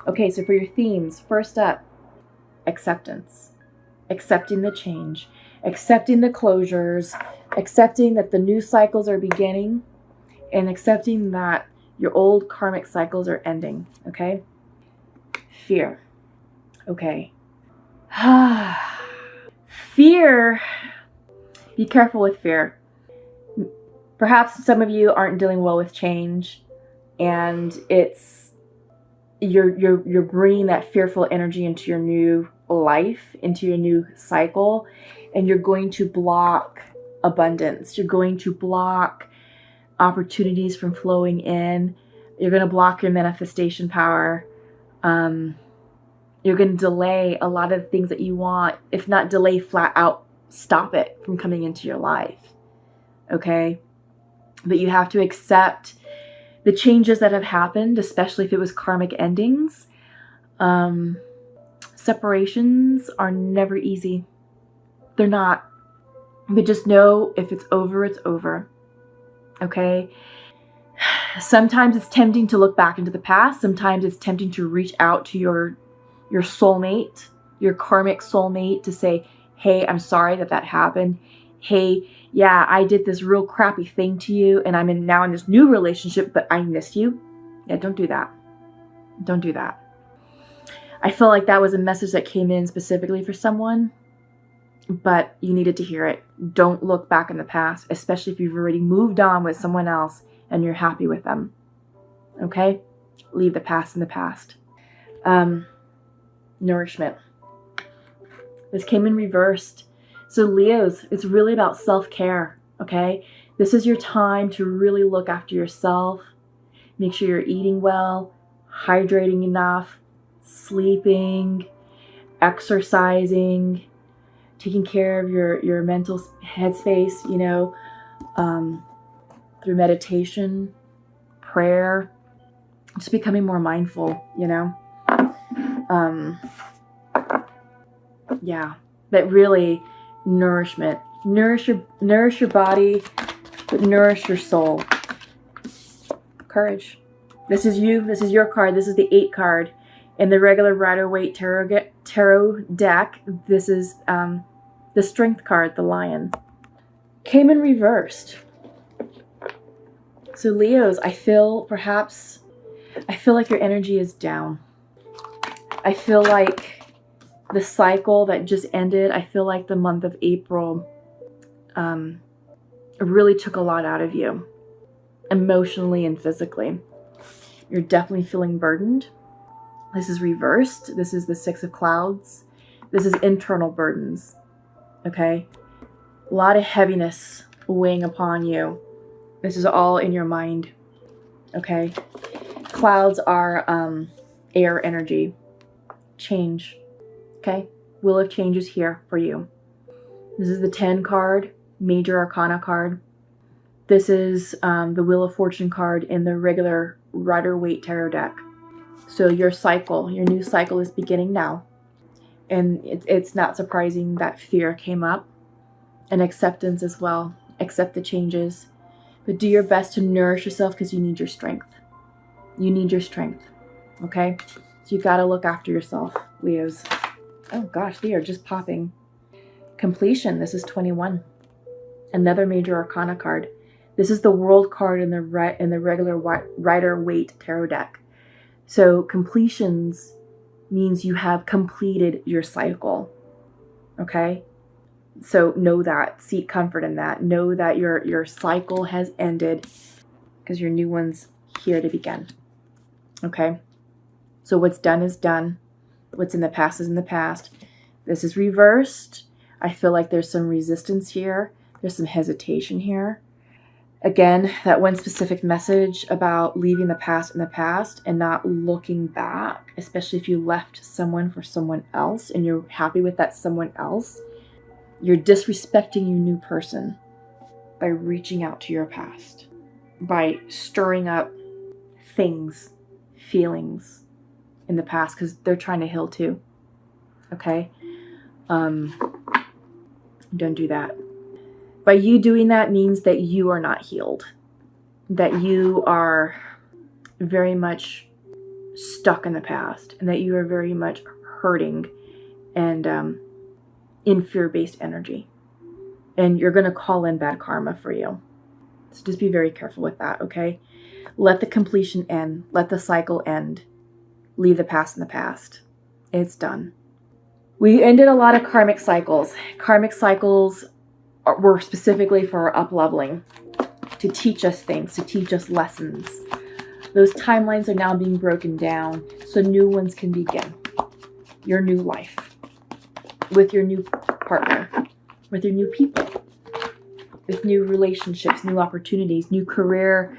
Okay, so for your themes, first up, acceptance. Accepting the change, accepting the closures, accepting that the new cycles are beginning, and accepting that your old karmic cycles are ending, okay? Fear. Okay. Fear. Be careful with fear. Perhaps some of you aren't dealing well with change, and it's you're bringing that fearful energy into your new life, into your new cycle, and you're going to block abundance. You're going to block opportunities from flowing in. You're going to block your manifestation power. You're going to delay a lot of things that you want. If not delay, flat out stop it from coming into your life. Okay? But you have to accept the changes that have happened, especially if it was karmic endings. Separations are never easy. They're not. But just know if it's over, it's over. Okay? Sometimes it's tempting to look back into the past. Sometimes it's tempting to reach out to your soulmate, your karmic soulmate, to say, hey, I'm sorry that happened. Hey, yeah, I did this real crappy thing to you, and I'm now in this new relationship, but I miss you. Yeah, don't do that. Don't do that. I feel like that was a message that came in specifically for someone, but you needed to hear it. Don't look back in the past, especially if you've already moved on with someone else and you're happy with them. Okay? Leave the past in the past. Nourishment. This came in reversed. So Leos, it's really about self-care, okay? This is your time to really look after yourself. Make sure you're eating well, hydrating enough, sleeping, exercising, taking care of your mental headspace, through meditation, prayer, just becoming more mindful, yeah, but really nourishment. Nourish your body, but nourish your soul. Courage. This is you. This is your card. This is the 8 card. In the regular Rider-Waite tarot deck, this is the Strength card, the Lion. Came in reversed. So Leos, I feel like your energy is down. I feel like the cycle that just ended, I feel like the month of April really took a lot out of you, emotionally and physically. You're definitely feeling burdened. This is reversed. This is the 6 of Clouds. This is internal burdens, okay? A lot of heaviness weighing upon you. This is all in your mind, okay? Clouds are air energy. Change. Okay, Wheel of Change is here for you. This is the 10 card, Major Arcana card. This is the Wheel of Fortune card in the regular Rider-Waite tarot deck. So your new cycle is beginning now. And it's not surprising that fear came up. And acceptance as well. Accept the changes. But do your best to nourish yourself because you need your strength. You need your strength. Okay? So you got to look after yourself, Leos. Oh gosh, they are just popping. Completion. This is 21. Another Major Arcana card. This is the World card in the regular Rider-Waite tarot deck. So completions means you have completed your cycle. Okay? So know that. Seek comfort in that. Know that your cycle has ended because your new one's here to begin. Okay? So what's done is done. What's in the past is in the past. This is reversed. I feel like there's some resistance here. There's some hesitation here. Again, that one specific message about leaving the past in the past and not looking back, especially if you left someone for someone else and you're happy with that someone else, you're disrespecting your new person by reaching out to your past, by stirring up things, feelings in the past, because they're trying to heal too. Okay? Don't do that. By you doing that means that you are not healed. That you are very much stuck in the past and that you are very much hurting and in fear-based energy. And you're going to call in bad karma for you. So just be very careful with that, okay? Let the completion end. Let the cycle end. Leave the past in the past. It's done. We ended a lot of karmic cycles. Karmic cycles were specifically for our up-leveling, to teach us things, to teach us lessons. Those timelines are now being broken down so new ones can begin. Your new life. With your new partner. With your new people. With new relationships, new opportunities, new career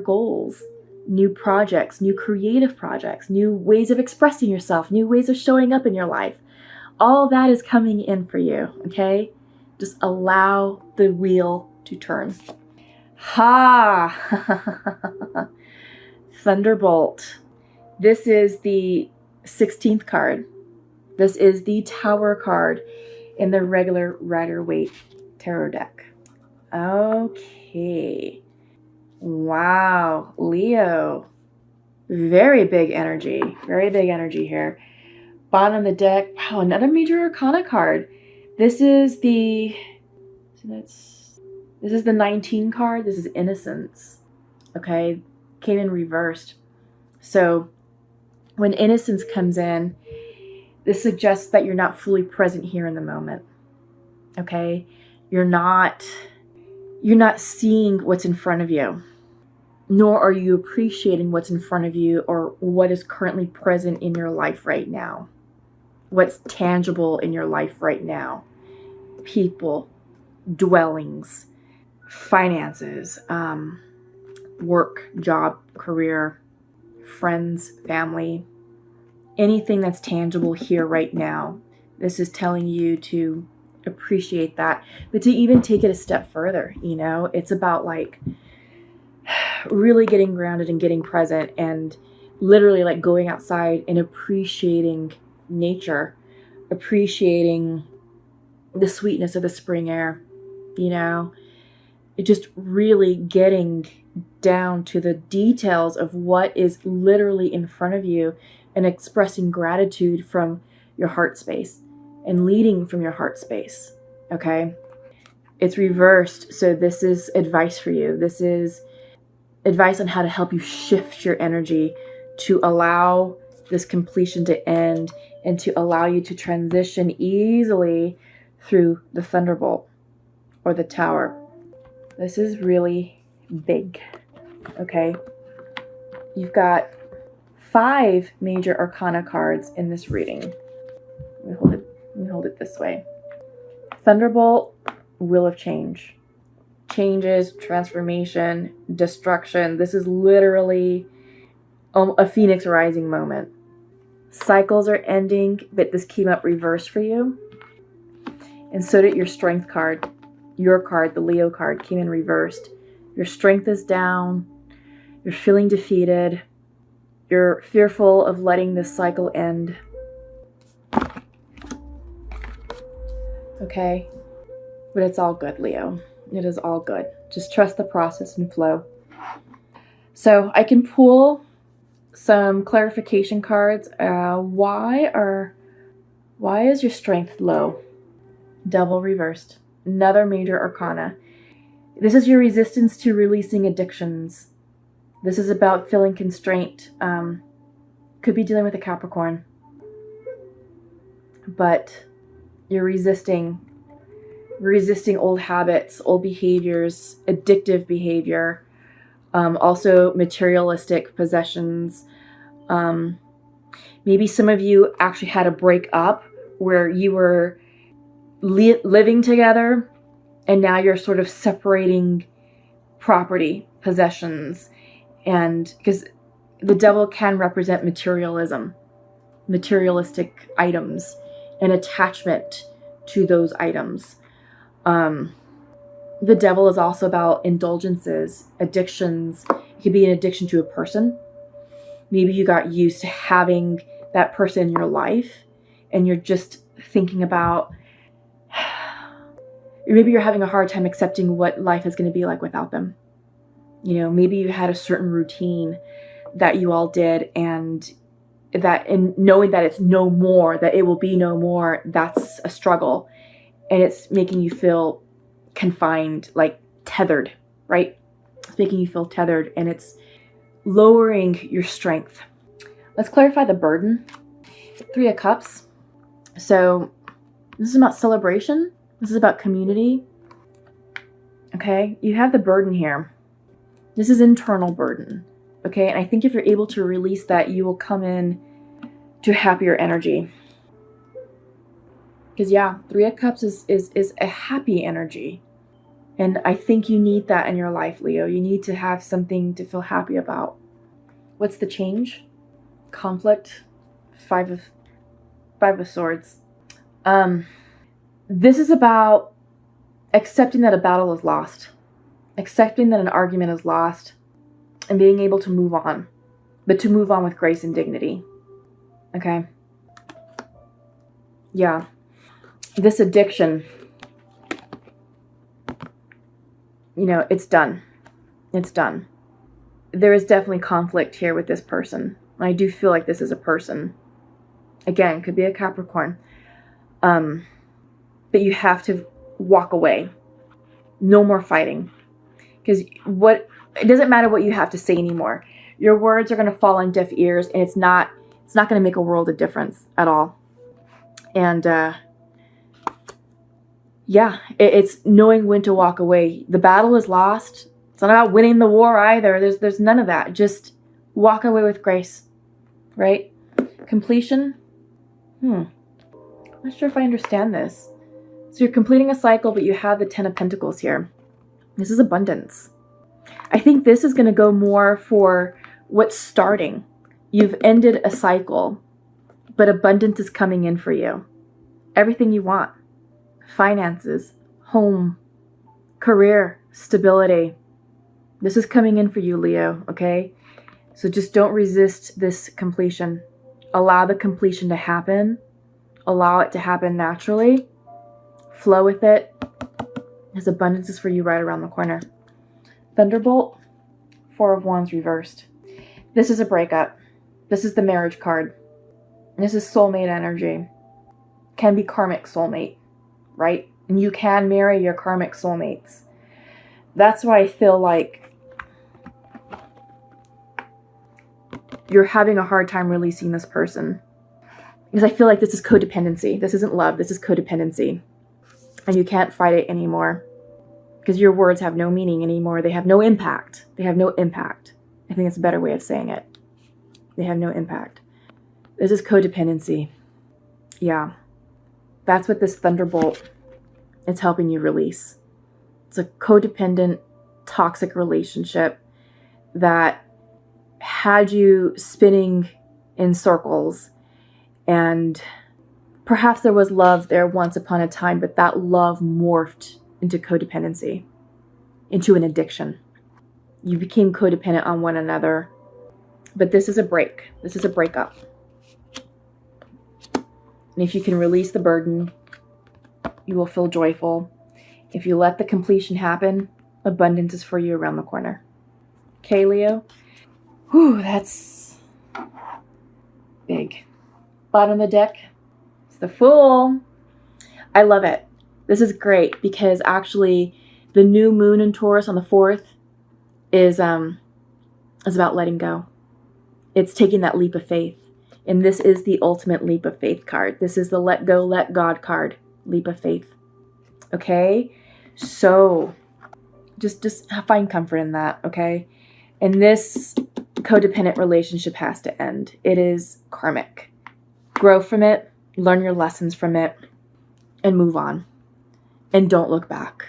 goals, new projects, new creative projects, new ways of expressing yourself, new ways of showing up in your life. All that is coming in for you, okay? Just allow the wheel to turn. Ha! Thunderbolt. This is the 16th card. This is the Tower card in the regular Rider-Waite tarot deck. Okay. Wow, Leo. Very big energy. Very big energy here. Bottom of the deck. Wow, another major arcana card. This is the 19 card. This is Innocence. Okay, came in reversed. So when Innocence comes in, this suggests that you're not fully present here in the moment. Okay? You're not seeing what's in front of you. Nor are you appreciating what's in front of you or what is currently present in your life right now. What's tangible in your life right now. People, dwellings, finances, work, job, career, friends, family, anything that's tangible here right now. This is telling you to appreciate that, but to even take it a step further, you know, it's about like really getting grounded and getting present and literally like going outside and appreciating nature, appreciating the sweetness of the spring air, you know, it just really getting down to the details of what is literally in front of you and expressing gratitude from your heart space and leading from your heart space, okay? It's reversed, so this is advice for you. This is advice on how to help you shift your energy to allow this completion to end and to allow you to transition easily through the Thunderbolt or the Tower. This is really big, okay? You've got 5 major arcana cards in this reading. Let me hold it this way. Thunderbolt, Wheel of Change. Changes, transformation, destruction. This is literally a phoenix rising moment. Cycles are ending, but this came up reversed for you. And so did your Strength card. Your card, the Leo card, came in reversed. Your strength is down. You're feeling defeated. You're fearful of letting this cycle end. Okay? But it's all good, Leo. It is all good. Just trust the process and flow. So I can pull some clarification cards. Why is your strength low? Devil reversed. Another major arcana. This is your resistance to releasing addictions. This is about feeling constraint. Could be dealing with a Capricorn. But you're resisting old habits, old behaviors, addictive behavior, also materialistic possessions. Maybe some of you actually had a breakup where you were living together and now you're sort of separating property, possessions, and because the devil can represent materialism, materialistic items, and attachment to those items. The devil is also about indulgences, addictions. It could be an addiction to a person. Maybe you got used to having that person in your life and you're just thinking about, maybe you're having a hard time accepting what life is going to be like without them. You know, maybe you had a certain routine that you all did, and that in knowing that it's no more, that it will be no more, that's a struggle. And it's making you feel confined, like tethered, right? It's making you feel tethered, and it's lowering your strength. Let's clarify the burden. 3 of Cups. So this is about celebration. This is about community. Okay, you have the burden here. This is internal burden. Okay, and I think if you're able to release that, you will come in to happier energy. Because yeah, 3 of Cups is a happy energy. And I think you need that in your life, Leo. You need to have something to feel happy about. What's the change? Conflict. 5 of Swords. This is about accepting that a battle is lost. Accepting that an argument is lost. And being able to move on. But to move on with grace and dignity. Okay? Yeah. This addiction, you know, it's done. It's done. There is definitely conflict here with this person. I do feel like this is a person. Again, could be a Capricorn. But you have to walk away. No more fighting. Because it doesn't matter what you have to say anymore. Your words are going to fall on deaf ears, and it's not going to make a world of difference at all. And yeah, it's knowing when to walk away. The battle is lost. It's not about winning the war either. There's none of that. Just walk away with grace, right? Completion. I'm not sure if I understand this. So you're completing a cycle, but you have the 10 of Pentacles here. This is abundance. I think this is going to go more for what's starting. You've ended a cycle, but abundance is coming in for you. Everything you want. Finances, home, career, stability. This is coming in for you, Leo, okay? So just don't resist this completion. Allow the completion to happen. Allow it to happen naturally. Flow with it. As abundance is for you right around the corner. Thunderbolt, 4 of Wands reversed. This is a breakup. This is the marriage card. This is soulmate energy. Can be karmic soulmate, right? And you can marry your karmic soulmates. That's why I feel like you're having a hard time releasing this person. Because I feel like this is codependency. This isn't love. This is codependency. And you can't fight it anymore. Because your words have no meaning anymore. They have no impact. They have no impact. I think that's a better way of saying it. They have no impact. This is codependency. Yeah. That's what this Thunderbolt is helping you release. It's a codependent, toxic relationship that had you spinning in circles, and perhaps there was love there once upon a time, but that love morphed into codependency, into an addiction. You became codependent on one another, but this is a break. This is a breakup. And if you can release the burden, you will feel joyful. If you let the completion happen, abundance is for you around the corner. Okay, Leo? Whew, that's big. Bottom of the deck, it's the Fool. I love it. This is great because actually the new moon in Taurus on the 4th is about letting go. It's taking that leap of faith. And this is the ultimate leap of faith card. This is the let go, let God card. Leap of faith. Okay? So just find comfort in that, okay? And this codependent relationship has to end. It is karmic. Grow from it, learn your lessons from it, and move on. And don't look back.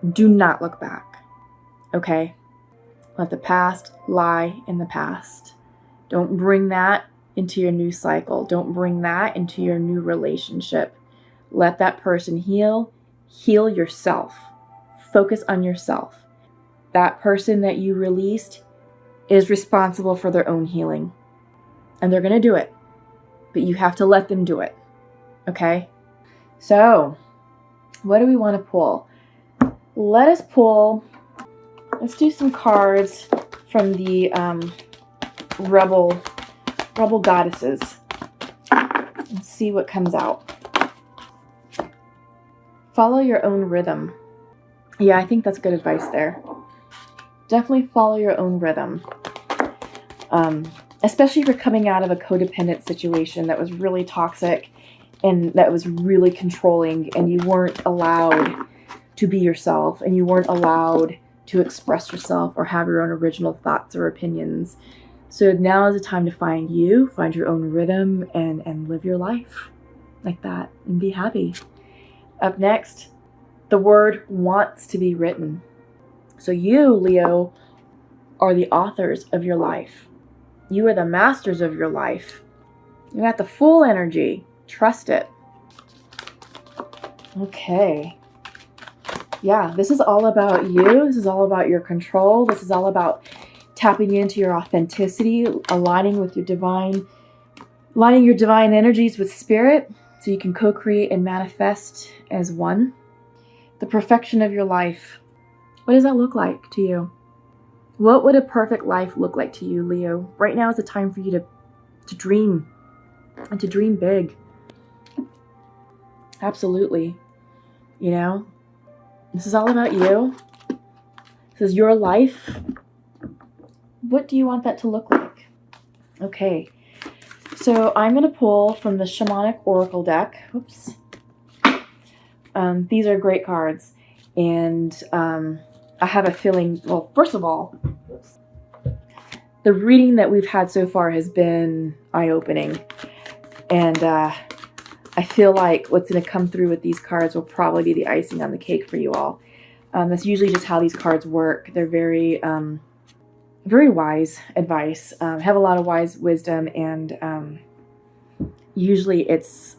Do not look back. Okay? Let the past lie in the past. Don't bring that into your new cycle. Don't bring that into your new relationship. Let that person heal. Heal yourself. Focus on yourself. That person that you released is responsible for their own healing. And they're going to do it. But you have to let them do it. Okay? So, what do we want to pull? Let's do some cards from the rebel goddesses and see what comes out. Follow your own rhythm. Yeah, I think that's good advice there. Definitely follow your own rhythm. Especially if you're coming out of a codependent situation that was really toxic and that was really controlling, and you weren't allowed to be yourself, and you weren't allowed to express yourself or have your own original thoughts or opinions. So now is the time to find your own rhythm, and live your life like that and be happy. Up next, the word wants to be written. So you, Leo, are the authors of your life. You are the masters of your life. You got the full energy. Trust it. Okay. Yeah, this is all about you. This is all about your control. This is all about tapping into your authenticity, aligning your divine energies with spirit so you can co-create and manifest as one. The perfection of your life. What does that look like to you? What would a perfect life look like to you, Leo? Right now is the time for you to dream and to dream big. Absolutely. You know, this is all about you. This is your life. What do you want that to look like? Okay. So I'm going to pull from the Shamanic Oracle deck. Oops. These are great cards. And I have a feeling, well, first of all, the reading that we've had so far has been eye-opening. And I feel like what's going to come through with these cards will probably be the icing on the cake for you all. That's usually just how these cards work. They're very, very wise advice, have a lot of wise wisdom, and usually it's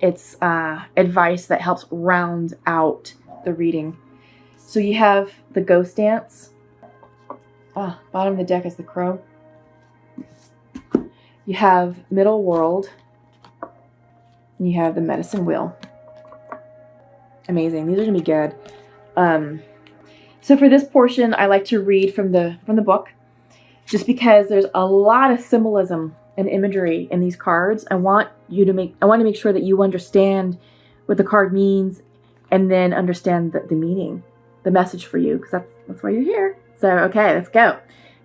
advice that helps round out the reading. So you have the Ghost Dance. Bottom of the deck is the Crow. You have Middle World. And you have the Medicine Wheel. Amazing. These are going to be good. So for this portion, I like to read from the book, just because there's a lot of symbolism and imagery in these cards. I want to make sure that you understand what the card means, and then understand the meaning, the message for you, because that's why you're here. So, okay, let's go.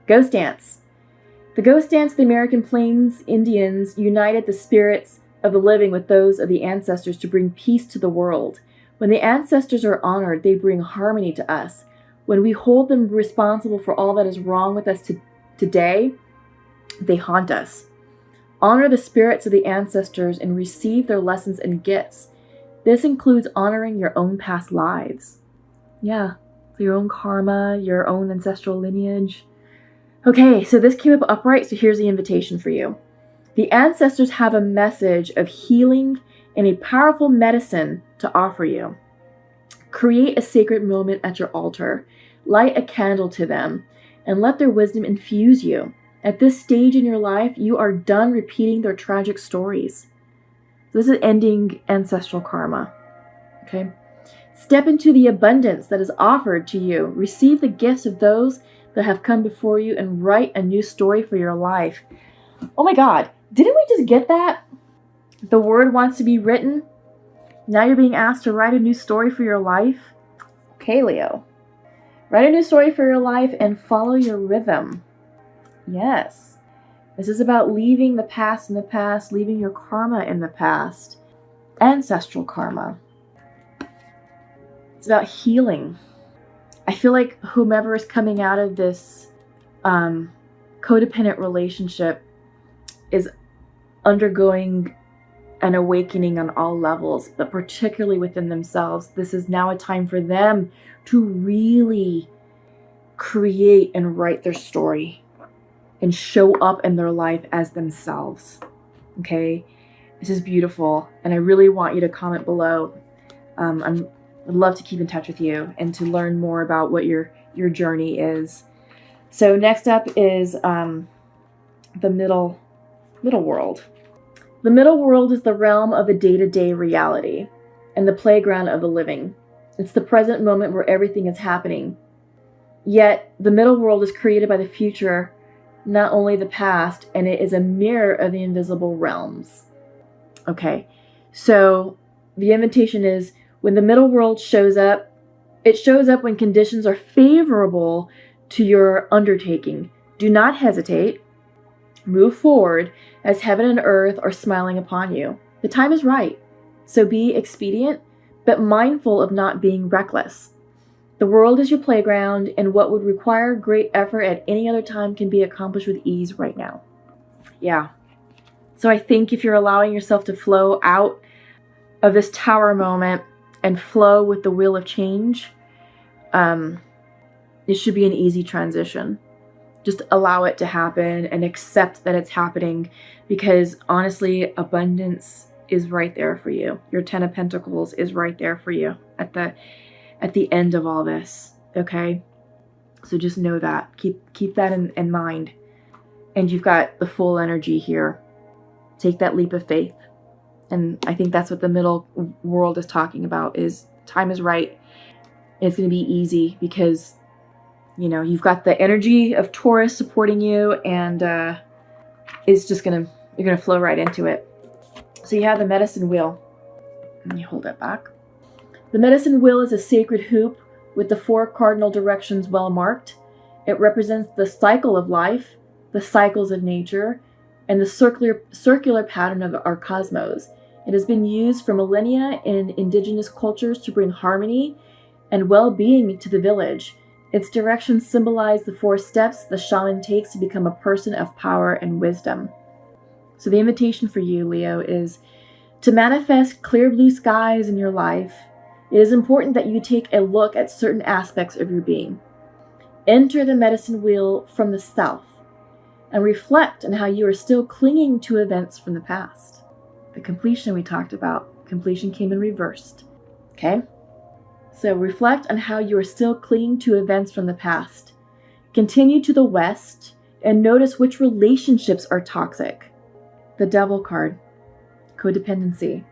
Ghost Dance. The Ghost Dance of the American Plains Indians united the spirits of the living with those of the ancestors to bring peace to the world. When the ancestors are honored, they bring harmony to us. When we hold them responsible for all that is wrong with us today, they haunt us. Honor the spirits of the ancestors and receive their lessons and gifts. This includes honoring your own past lives. Yeah, so your own karma, your own ancestral lineage. Okay, so this came up upright, so here's the invitation for you. The ancestors have a message of healing and a powerful medicine to offer you. Create a sacred moment at your altar. Light a candle to them and let their wisdom infuse you. At this stage in your life, you are done repeating their tragic stories. This is ending ancestral karma. Okay? Step into the abundance that is offered to you. Receive the gifts of those that have come before you and write a new story for your life. Oh my God. Didn't we just get that? The word wants to be written. Now you're being asked to write a new story for your life. Okay, Leo. Write a new story for your life and follow your rhythm. Yes. This is about leaving the past in the past, leaving your karma in the past. Ancestral karma. It's about healing. I feel like whomever is coming out of this codependent relationship is undergoing an awakening on all levels, but particularly within themselves. This is now a time for them to really create and write their story and show up in their life as themselves. Okay? This is beautiful, and I really want you to comment below. I'd love to keep in touch with you and to learn more about what your journey is. So next up is the middle world. The middle world is the realm of the day-to-day reality and the playground of the living. It's the present moment where everything is happening. Yet, the middle world is created by the future not only the past, and it is a mirror of the invisible realms. Okay, so the invitation is when the middle world shows up, it shows up when conditions are favorable to your undertaking. Do not hesitate. Move forward as heaven and earth are smiling upon you. The time is right, so be expedient, but mindful of not being reckless. The world is your playground, and what would require great effort at any other time can be accomplished with ease right now. Yeah. So I think if you're allowing yourself to flow out of this tower moment and flow with the wheel of change, it should be an easy transition. Just allow it to happen and accept that it's happening, because honestly, abundance is right there for you. Your 10 of Pentacles is right there for you at the end of all this. Okay? So just know that. Keep that in mind. And you've got the full energy here. Take that leap of faith. And I think that's what the middle world is talking about, is time is right. It's going to be easy because, you know, you've got the energy of Taurus supporting you, and it's just you're going to flow right into it. So you have the medicine wheel. Let me hold it back. The medicine wheel is a sacred hoop with the 4 cardinal directions well marked. It represents the cycle of life, the cycles of nature, and the circular pattern of our cosmos. It has been used for millennia in indigenous cultures to bring harmony and well-being to the village. Its directions symbolize the 4 steps the shaman takes to become a person of power and wisdom. So the invitation for you, Leo, is to manifest clear blue skies in your life. It is important that you take a look at certain aspects of your being. Enter the medicine wheel from the south and reflect on how you are still clinging to events from the past. The completion we talked about, completion came in reversed. Okay? So reflect on how you are still clinging to events from the past. Continue to the west and notice which relationships are toxic. The Devil card, codependency.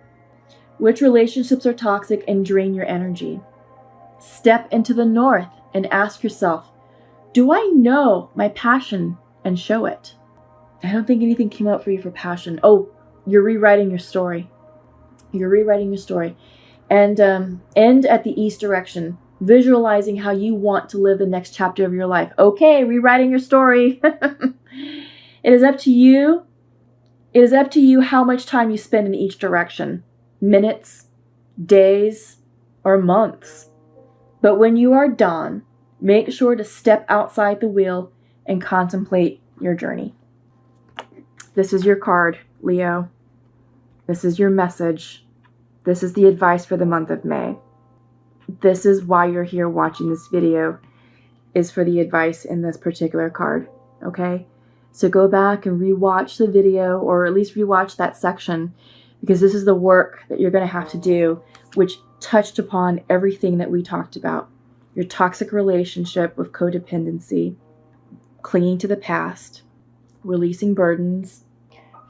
Which relationships are toxic and drain your energy? Step into the north and ask yourself, do I know my passion and show it? I don't think anything came out for you for passion. Oh, you're rewriting your story. You're rewriting your story. And end at the east direction, visualizing how you want to live the next chapter of your life. Okay, rewriting your story. It is up to you. It is up to you how much time you spend in each direction. Minutes, days, or months. But when you are done, make sure to step outside the wheel and contemplate your journey. This is your card, Leo. This is your message. This is the advice for the month of May. This is why you're here watching this video, is for the advice in this particular card, okay? So go back and rewatch the video, or at least rewatch that section, because this is the work that you're going to have to do, which touched upon everything that we talked about. Your toxic relationship with codependency, clinging to the past, releasing burdens,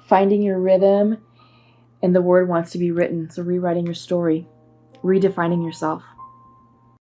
finding your rhythm, and the word wants to be written. So rewriting your story, redefining yourself.